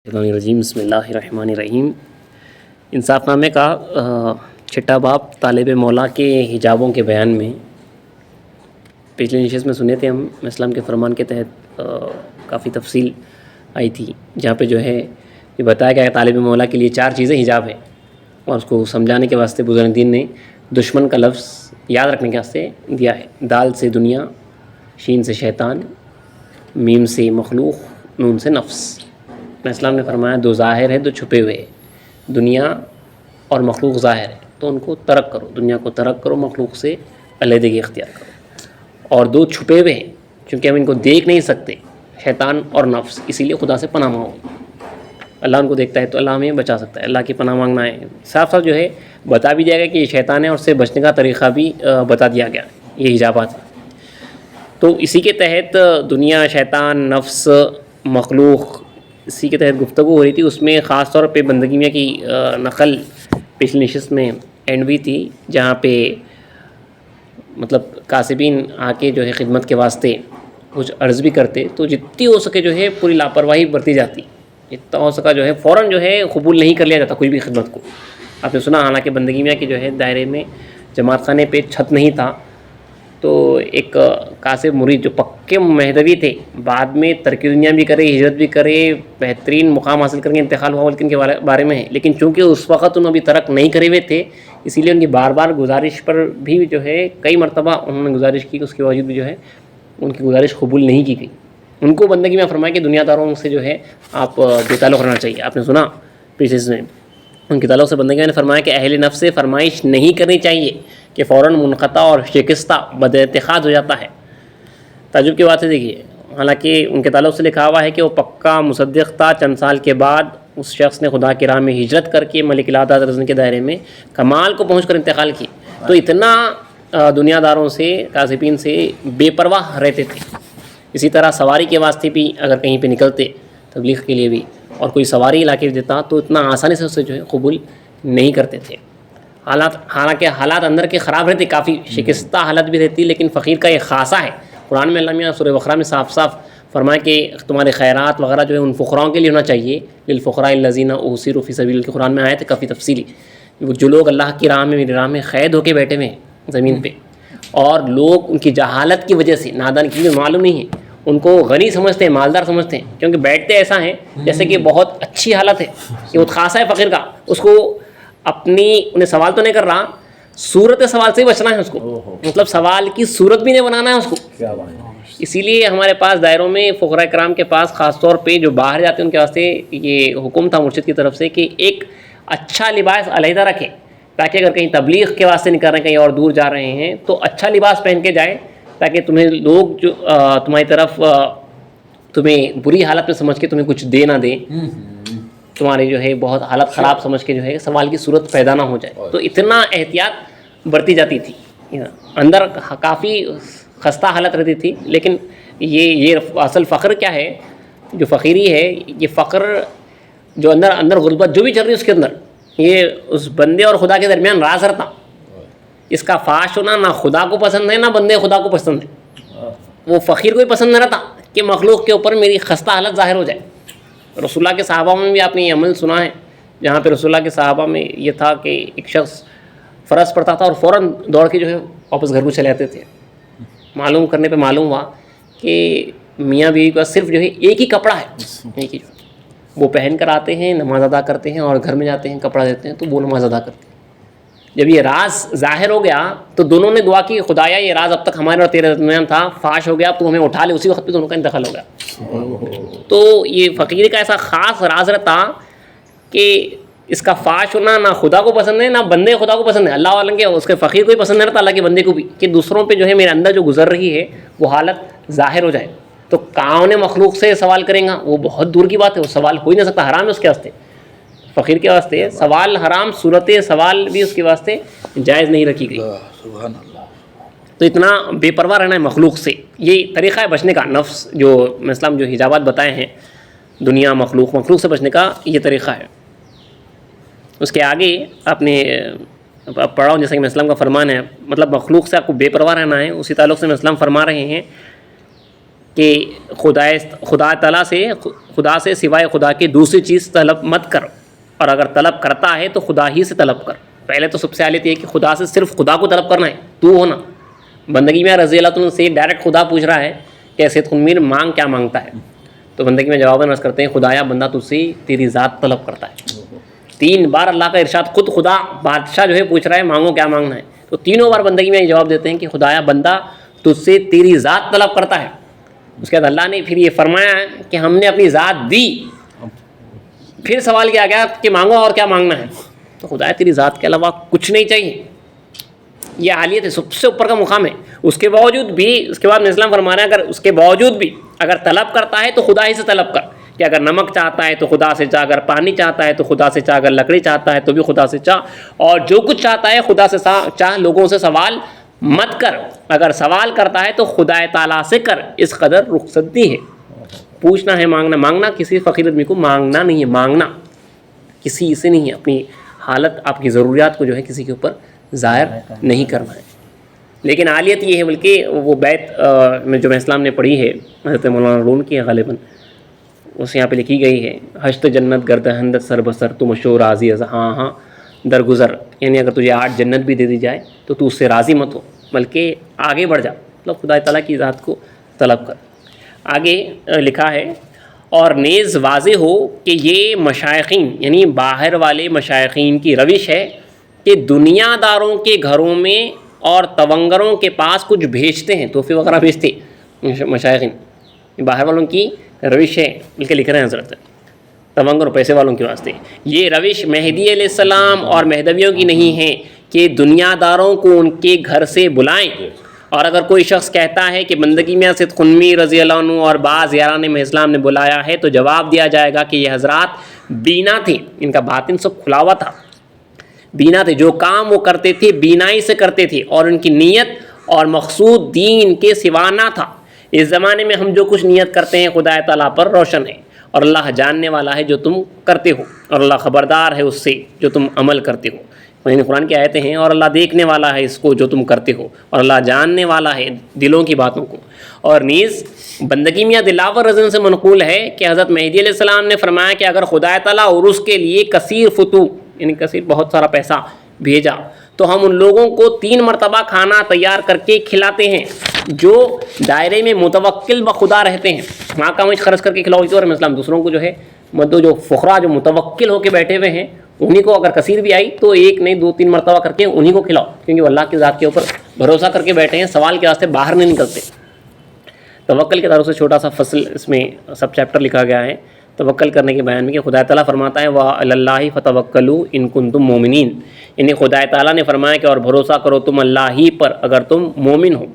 الرجیم بسم اللہ الرحمن الرحیم۔ انصاف نامے کا چھٹا باب طالب مولا کے حجابوں کے بیان میں پچھلے نشست میں سنے تھے ہم اسلام کے فرمان کے تحت کافی تفصیل آئی تھی، جہاں پہ جو ہے یہ بتایا گیا کہ طالب مولا کے لیے 4 چیزیں حجاب ہیں، اور اس کو سمجھانے کے واسطے بزرگ دین نے دشمن کا لفظ یاد رکھنے کے واسطے دیا ہے۔ دال سے دنیا، شین سے شیطان، میم سے مخلوق، نون سے نفس۔ اسلام نے فرمایا 2 ظاہر ہے 2 چھپے ہوئے ہیں، دنیا اور مخلوق ظاہر ہے تو ان کو ترک کرو، دنیا کو ترک کرو، مخلوق سے علیحدگی اختیار کرو۔ اور 2 چھپے ہوئے ہیں چونکہ ہم ان کو دیکھ نہیں سکتے، شیطان اور نفس، اسی لیے خدا سے پناہ مانگو۔ اللہ ان کو دیکھتا ہے تو اللہ ہمیں بچا سکتا ہے، اللہ کی پناہ مانگنا ہے۔ صاف صاف جو ہے بتا بھی دیا گیا کہ یہ شیطان ہے، اور اس سے بچنے کا طریقہ بھی بتا دیا گیا، یہ حجابات ہیں۔ تو اسی کے تحت دنیا، شیطان، نفس، مخلوق، اسی کے تحت گفتگو ہو رہی تھی۔ اس میں خاص طور پہ بندگی میاں کی نقل پچھلی نشست میں اینڈ ہوئی تھی، جہاں پہ مطلب کاسبین آ کے جو ہے خدمت کے واسطے کچھ عرض بھی کرتے، تو جتنی ہو سکے جو ہے پوری لاپرواہی برتی جاتی، جتنا ہو سکا جو ہے فوراً جو ہے قبول نہیں کر لیا جاتا کوئی بھی خدمت کو۔ آپ نے سنا حالانکہ بندگی میاں کے جو ہے دائرے میں جماعت خانے پہ چھت نہیں تھا، تو ایک کاسب مرید جو پکے مہدوی تھے، بعد میں ترک دنیا بھی کرے، ہجرت بھی کرے، بہترین مقام حاصل کر کے انتقال ہوا، ان کے بارے میں ہے، لیکن چونکہ اس وقت انہوں ابھی ترک نہیں کرے ہوئے تھے، اسی لیے ان کی بار بار گزارش پر بھی جو ہے کئی مرتبہ انہوں نے گزارش کی، اس کے باوجود بھی جو ہے ان کی گزارش قبول نہیں کی گئی۔ ان کو بندگی میں فرمایا کہ دنیا داروں سے جو ہے آپ بے تعلق رہنا چاہیے۔ آپ نے سنا پیچھے میں ان کے تعلق سے بندگی نے فرمایا کہ اہل نفس سے فرمائش نہیں کرنی چاہیے کہ فوراً منقطع اور شکستہ بد اعتقاد ہو جاتا ہے۔ تعجب کی بات ہے، دیکھیے، حالانکہ ان کے تعلق سے لکھا ہوا ہے کہ وہ پکا مصدق تھا، چند سال کے بعد اس شخص نے خدا کی راہ میں ہجرت کر کے ملک العدد رضن کے دائرے میں کمال کو پہنچ کر انتقال کی۔ تو اتنا دنیا داروں سے، کاسبین سے بے پرواہ رہتے تھے۔ اسی طرح سواری کے واسطے بھی اگر کہیں پہ نکلتے تبلیغ کے لیے بھی، اور کوئی سواری علاقے دیتا تو اتنا آسانی سے اسے جو ہے قبول نہیں کرتے تھے۔ حالانکہ حالات اندر کے خراب رہتے، کافی شکستہ حالت بھی رہتی، لیکن فقیر کا ایک خاصہ ہے۔ قرآن میں اللہ میاں سورہ بقرہ میں صاف صاف فرمایا کہ تمہارے خیرات وغیرہ جو ہے ان فقراؤں کے لیے ہونا چاہیے، للفقراء الذین احصروا فی سبیل اللہ کے قرآن میں آئے تھے کافی تفصیلی۔ جو لوگ اللہ کی راہ میں، میری راہ میں قید ہو کے بیٹھے ہوئے ہیں زمین پہ، اور لوگ ان کی جہالت کی وجہ سے، نادان کی معلوم نہیں ہے، ان کو غنی سمجھتے ہیں، مالدار سمجھتے ہیں، کیونکہ بیٹھتے ایسا ہیں جیسے کہ بہت اچھی حالت ہے، یہ بہت خاصہ ہے فقیر کا، اس کو اپنی انہیں سوال تو نہیں کر رہا، صورت سوال سے ہی بچنا ہے اس کو، مطلب سوال کی صورت بھی نہیں بنانا ہے اس کو۔ اسی لیے ہمارے پاس دائروں میں فقراء کرام کے پاس خاص طور پہ جو باہر جاتے ہیں ان کے واسطے یہ حکم تھا مرشد کی طرف سے کہ ایک اچھا لباس علیحدہ رکھے، تاکہ اگر کہیں تبلیغ کے واسطے نکل رہے ہیں، کہیں اور دور جا رہے ہیں تو اچھا لباس پہن کے جائے، تاکہ تمہیں لوگ جو تمہاری طرف تمہیں بری حالت میں سمجھ کے تمہیں کچھ دے نہ دیں، تمہاری جو ہے بہت حالت خراب سمجھ کے جو ہے سوال کی صورت پیدا نہ ہو جائے۔ تو اتنا احتیاط برتی جاتی تھی، اندر کافی خستہ حالت رہتی تھی۔ لیکن یہ اصل فقر کیا ہے، جو فقیری ہے، یہ فقر جو اندر غربت جو بھی چل رہی ہے اس کے اندر، یہ اس بندے اور خدا کے درمیان راز رہتا، اس کا فاش ہونا نہ خدا کو پسند ہے نہ بندے خدا کو پسند ہے۔ وہ فقیر کو ہی پسند نہ رہتا کہ مخلوق کے اوپر میری خستہ حالت ظاہر ہو جائے۔ رسول اللہ کے صحابہ میں بھی آپ نے یہ عمل سنا ہے، جہاں پہ رسول اللہ کے صحابہ میں یہ تھا کہ ایک شخص فرض پڑتا تھا اور فوراً دوڑ کے جو ہے واپس گھر کو چلے آتے تھے۔ معلوم کرنے پہ معلوم ہوا کہ میاں بیوی کا صرف جو ہے ایک ہی کپڑا ہے، ایک ہی، وہ پہن کر آتے ہیں، نماز ادا کرتے ہیں، اور گھر میں جاتے ہیں کپڑا دیتے ہیں تو وہ نماز ادا کرتے ہیں۔ جب یہ راز ظاہر ہو گیا تو دونوں نے دعا کی، خدایا یہ راز اب تک ہمارے اور تیرے درمیان تھا، فاش ہو گیا، تو ہمیں اٹھا لے۔ اسی وقت پہ دونوں کا انتقال ہو گیا۔ تو یہ فقیر کا ایسا خاص راز رہتا کہ اس کا فاش ہونا نہ خدا کو پسند ہے نہ بندے خدا کو پسند ہے۔ اللہ عالم کے اس کے فقیر کو ہی پسند نہیں رہتا، اللہ کے بندے کو بھی، کہ دوسروں پہ جو ہے میرے اندر جو گزر رہی ہے وہ حالت ظاہر ہو جائے۔ تو کون مخلوق سے سوال کریں گا، وہ بہت دور کی بات ہے، وہ سوال ہو ہی نہیں سکتا، حرام ہے اس کے واسطے، فقیر کے واسطے سوال حرام، صورت سوال بھی اس کے واسطے جائز نہیں رکھی گئی۔ سبحان اللہ۔ تو اتنا بے پرواہ رہنا ہے مخلوق سے، یہ طریقہ ہے بچنے کا۔ نفس جو اسلام جو حجابات بتائے ہیں، دنیا، مخلوق سے بچنے کا یہ طریقہ ہے۔ اس کے آگے آپ نے پڑھا ہوں، جیسا کہ اسلام کا فرمان ہے، مطلب مخلوق سے آپ کو بے پرواہ رہنا ہے، اسی تعلق سے اسلام فرما رہے ہیں کہ خدا تعالیٰ خدا سے سوائے خدا کے دوسری چیز طلب مت کر، اور اگر طلب کرتا ہے تو خدا ہی سے طلب کر۔ پہلے تو سب سے حالت یہ ہے کہ خدا سے صرف خدا کو طلب کرنا ہے، تو ہونا۔ بندگی میں رضی اللہ عنہ سے ڈائریکٹ خدا پوچھ رہا ہے کہ سید خنمیر مانگ کیا مانگتا ہے، تو بندگی میں جواباً عرض کرتے ہیں خدایا بندہ تجھ سے تیری ذات طلب کرتا ہے۔ 3 بار اللہ کا ارشاد، خود خدا بادشاہ جو ہے پوچھ رہا ہے مانگو کیا مانگنا ہے، تو تینوں بار بندگی میں یہ جواب دیتے ہیں کہ خدایا بندہ تجھ سے تیری ذات طلب کرتا ہے۔ اس کے بعد اللہ نے پھر یہ فرمایا ہے کہ ہم نے اپنی ذات دی، پھر سوال کیا گیا کہ مانگو اور کیا مانگنا ہے، تو خدایا تیری ذات کے علاوہ کچھ نہیں چاہیے۔ یہ عالیت ہے، سب سے اوپر کا مقام ہے۔ اس کے باوجود بھی، اس کے بعد اسلام فرما رہا ہے اگر اس کے باوجود بھی اگر طلب کرتا ہے تو خدا ہی سے طلب کر، کہ اگر نمک چاہتا ہے تو خدا سے چاہ، اگر پانی چاہتا ہے تو خدا سے چاہ، اگر لکڑی چاہتا ہے تو بھی خدا سے چاہ، اور جو کچھ چاہتا ہے خدا سے چاہ، لوگوں سے سوال مت کر، اگر سوال کرتا ہے تو خدا تعالیٰ سے کر، اس قدر رخصت دی ہے۔ پوچھنا ہے، مانگنا کسی فقیر آدمی کو مانگنا نہیں ہے، مانگنا کسی سے نہیں ہے، اپنی حالت آپ کی ضروریات کو جو ہے کسی کے اوپر ظاہر نہیں کرنا ہے۔ لیکن عالیت یہ ہے، بلکہ وہ بیت میں جو اسلام نے پڑھی ہے حضرت مولانا روم کی ہے غالباً، اس یہاں پہ لکھی گئی ہے، ہشت جنت گردہندت سر بسر تو مشو راضی از ہاں درگزر، یعنی اگر تجھے 8 جنت بھی دے دی جائے تو تو اس سے راضی مت ہو، بلکہ آگے بڑھ جا، مطلب خدا تعالیٰ کی ذات کو طلب کر۔ آگے لکھا ہے اور نیز واضح ہو کہ یہ مشائخین یعنی باہر والے مشائخین کی روش ہے کہ دنیا داروں کے گھروں میں اور تونگروں کے پاس کچھ بھیجتے ہیں، تحفے وغیرہ بھیجتے مشائخین، باہر والوں کی روش ہے، بلکہ لکھ رہے ہیں حضرت تونگر پیسے والوں کے واسطے۔ یہ روش مہدی علیہ السلام اور مہدویوں کی نہیں ہے کہ دنیا داروں کو ان کے گھر سے بلائیں، اور اگر کوئی شخص کہتا ہے کہ بندگی میں سید خنمی رضی اللہ عنہ اور بعض یاران میں اسلام نے بلایا ہے تو جواب دیا جائے گا کہ یہ حضرات بینا تھے، ان کا باطن سب کھلا ہوا تھا، بینا تھے، جو کام وہ کرتے تھے بینائی سے کرتے تھے، اور ان کی نیت اور مقصود دین کے سوا نہ تھا۔ اس زمانے میں ہم جو کچھ نیت کرتے ہیں خدا تعالیٰ پر روشن ہے، اور اللہ جاننے والا ہے جو تم کرتے ہو، اور اللہ خبردار ہے اس سے جو تم عمل کرتے ہو۔ یعنی قرآن کی آیتیں ہیں، اور اللہ دیکھنے والا ہے اس کو جو تم کرتے ہو، اور اللہ جاننے والا ہے دلوں کی باتوں کو۔ اور نیز بندگی میاں دلاور رضی سے منقول ہے کہ حضرت مہدی علیہ السلام نے فرمایا کہ اگر خدا تعالیٰ اور اس کے لیے کثیر فتو یعنی کثیر بہت سارا پیسہ بھیجا تو ہم ان لوگوں کو 3 مرتبہ کھانا تیار کر کے کھلاتے ہیں جو دائرے میں متوکل بخدا رہتے ہیں۔ وہاں کا مجھ خرچ کر کے کھلاؤ، اور اسلام دوسروں کو جو ہے مدو جو فقراء جو متوکل ہو کے بیٹھے ہوئے ہیں انہی کو اگر کثیر بھی آئی تو 1 نہیں 2 3 مرتبہ کر کے انہی کو کھلاؤ، کیونکہ وہ اللہ کی ذات کے اوپر بھروسہ کر کے بیٹھے ہیں، سوال کے واسطے باہر نہیں نکلتے۔ توکل کے تعلق سے چھوٹا سا فصل اس میں سب چیپٹر لکھا گیا ہے توکل کرنے کے بیان میں، کہ خدا تعالیٰ فرماتا ہے وَعَلَى اللَّهِ فَتَوَكَّلُوا إِن كُنتُم مُؤْمِنِينَ، یعنی خدا تعالیٰ نے فرمایا کہ اور بھروسہ کرو تم اللہ ہی پر اگر تم مومن ہو۔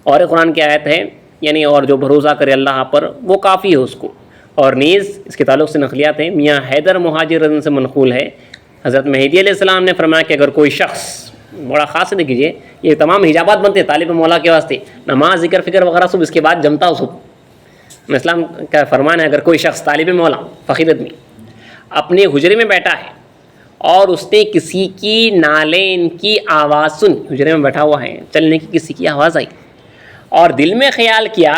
اور ایک قرآن کی آیت ہے یعنی اور جو بھروسہ کرے اللہ پر وہ کافی ہے اس کو۔ اور نیز اس کے تعلق سے نقلیات ہیں، میاں حیدر مہاجر رضی سے منقول ہے، حضرت مہدی علیہ السلام نے فرمایا کہ اگر کوئی شخص، بڑا خاص ہے دیکھیے، یہ تمام حجابات بنتے ہیں طالب مولا کے واسطے، نماز ذکر فکر وغیرہ سب اس کے بعد جمتا ہو سب۔ اسلام کا فرمان ہے اگر کوئی شخص طالب مولا فقیر آدمی اپنے حجرے میں بیٹھا ہے اور اس نے کسی کی نالین کی آواز سن، حجرے میں بیٹھا ہوا ہے، چلنے کی کسی کی آواز آئی، اور دل میں خیال کیا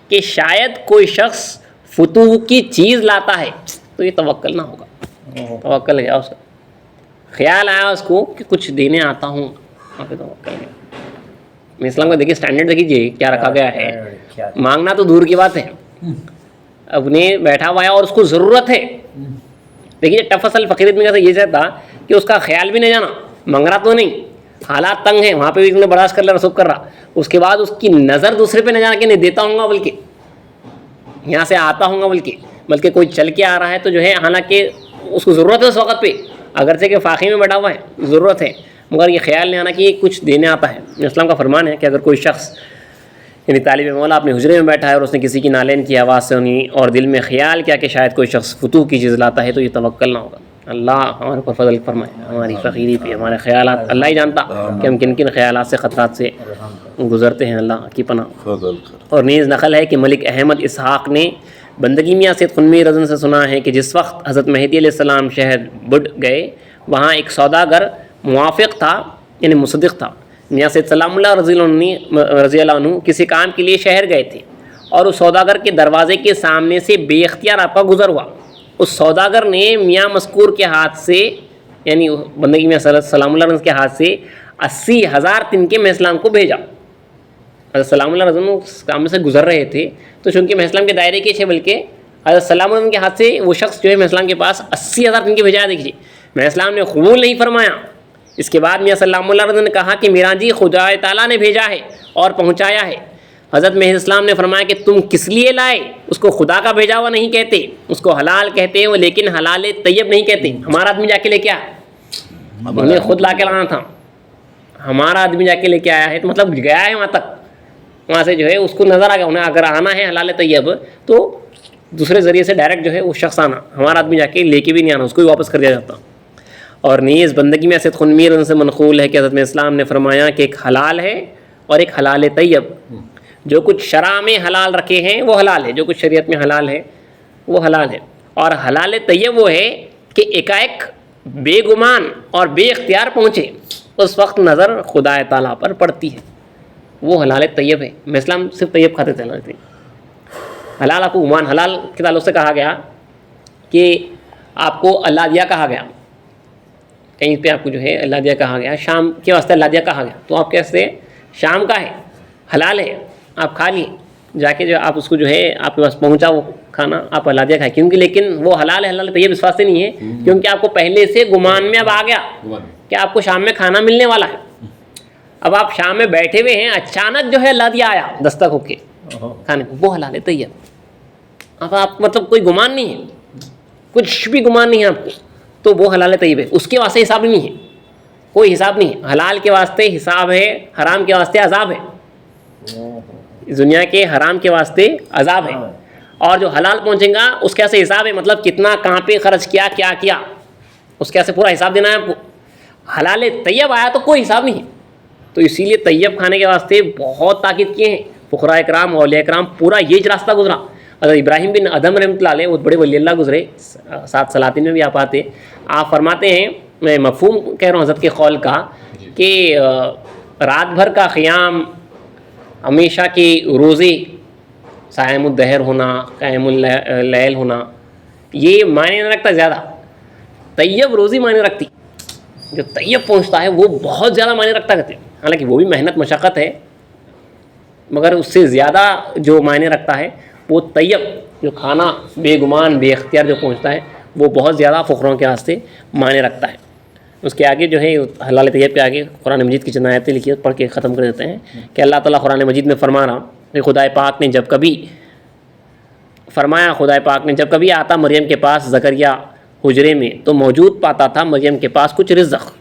کہ شاید کوئی شخص فتوح کی چیز لاتا ہے، تو یہ توکل نہ ہوگا، توکل گیا اس کا، خیال آیا اس کو کہ کچھ دینے آتا ہوں، وہاں پہ توکل گیا۔ اسلام کا دیکھیے اسٹینڈرڈ دیکھیے کیا رکھا گیا ہے، مانگنا تو دور کی بات ہے، اپنے بیٹھا ہوا ہے اور اس کو ضرورت ہے۔ دیکھیے ٹف اصل فقیر آدمی کا یہ چاہتا کہ اس کا خیال بھی نہیں جانا، منگ رہا تو نہیں، حالات تنگ ہیں وہاں پہ بھی نے برداشت کر لیا، رسوخ کر رہا، اس کے بعد اس کی نظر دوسرے پہ نہ جانا کہ نہیں دیتا ہوں گا، بلکہ یہاں سے آتا ہوں گا، بلکہ کوئی چل کے آ رہا ہے تو جو ہے حالانکہ اس کو ضرورت ہے اس وقت پہ، اگرچہ کہ فاقے میں بیٹھا ہوا ہے ضرورت ہے، مگر یہ خیال نہیں آنا کہ کچھ دینے آتا ہے۔ اسلام کا فرمان ہے کہ اگر کوئی شخص یعنی طالب مولا اپنے حجرے میں بیٹھا ہے اور اس نے کسی کی نالین کی آواز سنی اور دل میں خیال کیا کہ شاید کوئی شخص فتوح کی چیز لاتا ہے، تو یہ توکل نہ ہوگا۔ اللہ ہمارے پر فضل فرمائے، ہماری فقیری پہ، ہمارے خیالات، اللہ ہی جانتا کہ ہم کن کن خیالات سے خطرات سے گزرتے ہیں، اللہ کی پناہ۔ اور نیز نقل ہے کہ ملک احمد اسحاق نے بندگی میاں سید خنمی رضی سے سنا ہے کہ جس وقت حضرت مہدی علیہ السلام شہر بڈ گئے وہاں ایک سوداگر موافق تھا یعنی مصدق تھا، میاں سید سلام اللہ رضی اللہ عنہ کسی کام کے لیے شہر گئے تھے، اور اس سوداگر کے دروازے کے سامنے سے بے اختیار آپ کا گزر ہوا. اس سوداگر نے میاں مذکور کے ہاتھ سے, یعنی بندگی میں سلام اللہ علیہ کے ہاتھ سے 80,000 تنکے محض اسلام کو بھیجا. حضرت سلام اللہ علیہ سامنے سے گزر رہے تھے تو چونکہ محض اسلام کے دائرے کے تھے, بلکہ حضرت سلام اللہ کے ہاتھ سے وہ شخص جو ہے محض اسلام کے پاس 80,000 تنکے بھیجایا. دیکھیے محض اسلام نے قبول نہیں فرمایا. اس کے بعد میاں سلام اللہ علیہ نے کہا کہ میرا جی خدا تعالیٰ نے بھیجا ہے اور پہنچایا ہے. حضرت محض اسلام نے فرمایا کہ تم کس لیے لائے؟ اس کو خدا کا بھیجا ہوا نہیں کہتے, اس کو حلال کہتے ہیں, لیکن حلال طیب نہیں کہتے. ہمارا آدمی جا کے لے کے آیا, انہیں خود لا کے لانا تھا. ہمارا آدمی جا کے لے کے آیا ہے تو مطلب گیا ہے وہاں تک, وہاں سے جو ہے اس کو نظر آ گیا انہیں اگر آنا ہے حلال طیب تو دوسرے ذریعے سے ڈائریکٹ جو ہے وہ شخص آنا. ہمارا آدمی جا کے لے کے بھی نہیں آنا, اس کو بھی واپس کر دیا جاتا. اور نیز بندگی میں اسد خنمیر ان سے منقول ہے کہ حضرت اسلام نے فرمایا کہ ایک حلال ہے اور ایک حلال طیب. جو کچھ شرع میں حلال رکھے ہیں وہ حلال ہے, جو کچھ شریعت میں حلال ہے وہ حلال ہے. اور حلال طیب وہ ہے کہ ایک بے گمان اور بے اختیار پہنچے, اس وقت نظر خدا تعالیٰ پر پڑتی ہے, وہ حلال طیب ہے. میں اسلام صرف طیب کھاتے تھے. حلال آپ کو گمان, حلال کے تعلق سے کہا گیا کہ آپ کو اللہ دیا کہا گیا, کہیں پہ آپ کو جو ہے اللہ دیا کہا گیا, شام کے واسطے اللہ دیا کہا گیا, تو آپ کیسے شام کا ہے حلال ہے, آپ کھا لیے جا کے, جو آپ اس کو جو ہے آپ کے پاس پہنچا وہ کھانا آپ اللہ دیا کھائے, کیونکہ لیکن وہ حلال ہے حلال طیب اس واسطے نہیں ہے کیونکہ آپ کو پہلے سے گمان میں اب آ گیا کہ آپ کو شام میں کھانا ملنے والا ہے. اب آپ شام میں بیٹھے ہوئے ہیں, اچانک جو ہے اللہ دیا آیا دستک ہو کے کھانے کو, وہ حلال طیب. اب آپ مطلب کوئی گمان نہیں ہے, کچھ بھی گمان نہیں ہے آپ کو, تو وہ حلال طیب ہے. اس کے واسطے حساب نہیں ہے, کوئی حساب نہیں ہے. حلال کے واسطے حساب ہے, حرام کے واسطے عذاب ہے. دنیا کے حرام کے واسطے عذاب ہے, اور جو حلال پہنچے گا اس کے واسطے حساب ہے, مطلب کتنا کہاں پہ خرچ کیا, کیا کیا, اس کے واسطے پورا حساب دینا ہے آپ کو. حلال طیب آیا تو کوئی حساب نہیں ہے. تو اسی لیے طیب کھانے کے واسطے بہت تاکید کیے ہیں فقراء کرام, اولیاء کرام, پورا یہ راستہ گزرا. حضرت ابراہیم بن ادم رحمۃ اللہ علیہ وہ بڑے ولی اللہ گزرے, 7 سلاطین میں بھی آپ آتے. آپ فرماتے ہیں, میں مفہوم کہہ رہا ہوں حضرت کے قول کا, کہ رات بھر کا قیام, ہمیشہ کے روزے, صائم الدہر ہونا, قائم اللیل ہونا, یہ معنی نہیں رکھتا زیادہ. طیب روزی معنی رکھتی, جو طیب پہنچتا ہے وہ بہت زیادہ معنی رکھتا کہتے ہیں. حالانکہ وہ بھی محنت مشقت ہے, مگر اس سے زیادہ جو معنی رکھتا ہے وہ طیب, جو کھانا بے گمان بے اختیار جو پہنچتا ہے وہ بہت زیادہ فقروں کے واسطے معنی رکھتا ہے. اس کے آگے جو ہے حلال طیب کے آگے قرآن مجید کی چند آیتیں لکھی, پڑھ کے ختم کر دیتے ہیں کہ اللہ تعالیٰ قرآن مجید میں فرما رہا کہ خدا پاک نے جب کبھی فرمایا, خدا پاک نے جب کبھی آتا مریم کے پاس زکریا حجرے میں تو موجود پاتا تھا مریم کے پاس کچھ رزق.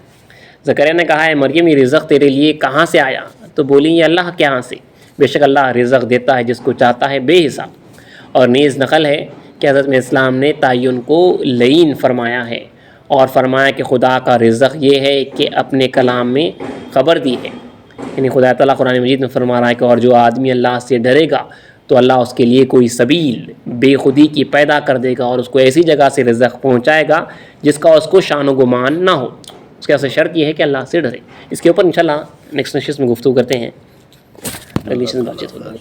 زکریا نے کہا ہے مریم یہ رزق تیرے لیے کہاں سے آیا؟ تو بولی یہ اللہ کے یہاں سے, بے شک اللہ رزق دیتا ہے جس کو چاہتا ہے بے حساب. اور نیز نقل ہے کہ حضرت اسلام نے تعین کو لعین فرمایا ہے اور فرمایا کہ خدا کا رزق یہ ہے کہ اپنے کلام میں خبر دی ہے. یعنی خدا تعالیٰ قرآن مجید میں فرما رہا ہے کہ اور جو آدمی اللہ سے ڈرے گا تو اللہ اس کے لیے کوئی سبیل بے خودی کی پیدا کر دے گا اور اس کو ایسی جگہ سے رزق پہنچائے گا جس کا اس کو شان و گمان نہ ہو. اس کے واسطے شرط یہ ہے کہ اللہ سے ڈرے. اس کے اوپر انشاءاللہ نیکسٹ نشست میں گفتگو کرتے ہیں, اگلی نشست میں بات چیت ہوگی.